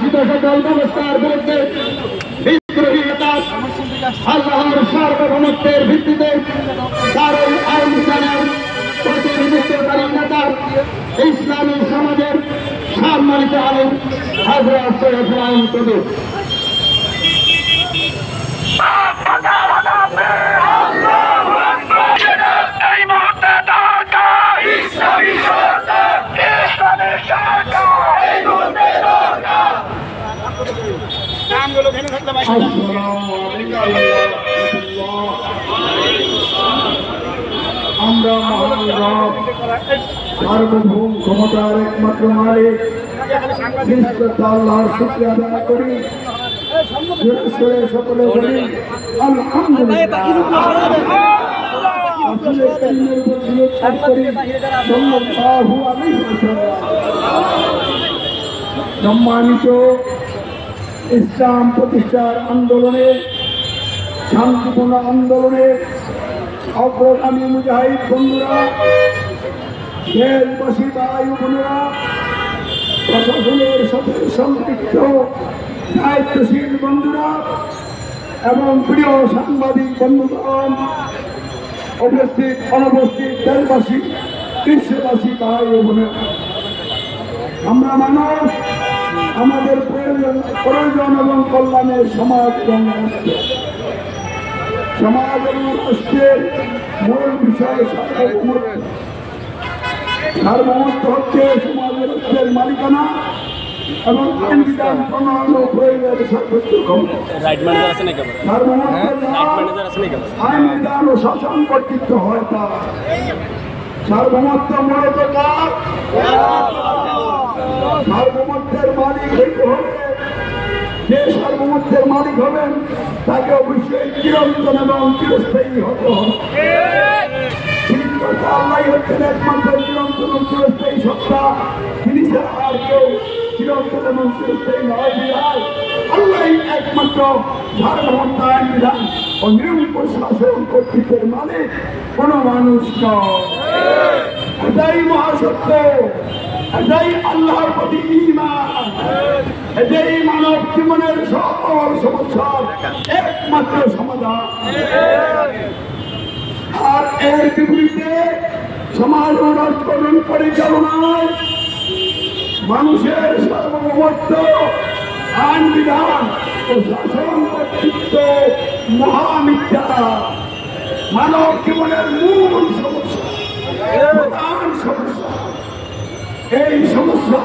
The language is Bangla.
সকল ব্যবস্থার বিরুদ্ধে বিদ্রোহী নেতা আল্লাহর সার্বভৌমত্বের ভিত্তিতে দারুল আইন বিধানের প্রতিনিধিত্বকারী নেতা ইসলামী সমাজের সম্মানিত আলেম হযরত সৈয়দ হুমায়ুন কবির। আমরা মহান রব সার্বভৌম ক্ষমতার একমাত্র মালিক আল্লাহর শুকরিয়া আদায় করি, সকলে বলি আলহামদুলিল্লাহ। সম্মানিত ইসলাম প্রতিষ্ঠার আন্দোলনে, শান্তিপূর্ণ আন্দোলনে অগ্রগামী মুজাহিদ বন্ধুরা, দেশবাসী ভাই বোনেরা, প্রশাসনের সাথে সম্পৃক্ত দায়িত্বশীল বন্ধুরা এবং প্রিয় সাংবাদিক বন্ধুগণ, উপস্থিত অনুপস্থিত দেশবাসী, বিশ্ববাসী ভাই বোনেরা, আমরা মানুষ, আমাদের প্রয়োজন এবং কল্যাণের সমাজ এবং সমাজ এবং রাষ্ট্রের মূল বিষয় সার্বভৌমত্ব হচ্ছে সমাজের রাষ্ট্রের মালিকানা এবং আইন বিধান প্রণয়ন ও প্রয়োগের সর্বোচ্চ ক্ষমতা। আইন বিধান ও শাসন কর্তৃত্ব হয় তা সার্বভৌমত্ব মূলত কার? সার্বভৌমত্বের মালিক হইতে হলে, যে সার্বভৌমত্বের মালিক হবেন তাকে অবশ্যই চিরন্তন এবং চিরস্থায়ী হতে হবে। আল্লাহ হচ্ছেন একমাত্র চিরন্তন এবং চিরস্থায়ী সত্তা, তিনি ছাড়া আর কেউ চিরন্তন এবং চিরস্থায়ী নয়। আল্লাহ একমাত্র সার্বভৌমত্ব, আইন বিধান ও নিরঙ্কুশ শাসন কর্তৃত্বের মালিক, কোনো মানুষ নয়। এটাই মহাসত্য, এটাই আল্লাহর প্রতি ঈমান, এটাই মানব জীবনের সকল সমস্যার একমাত্র সমাধান। আর এর বিপরীতে সমাজ ও রাষ্ট্র পরিচালনায় মানুষের সার্বভৌমত্ব, আইন বিধান ও শাসন কর্তৃত্ব মহামিথ্যা, মানব জীবনের মূল সমস্যা, প্রধান সমস্যা। এই সমস্যা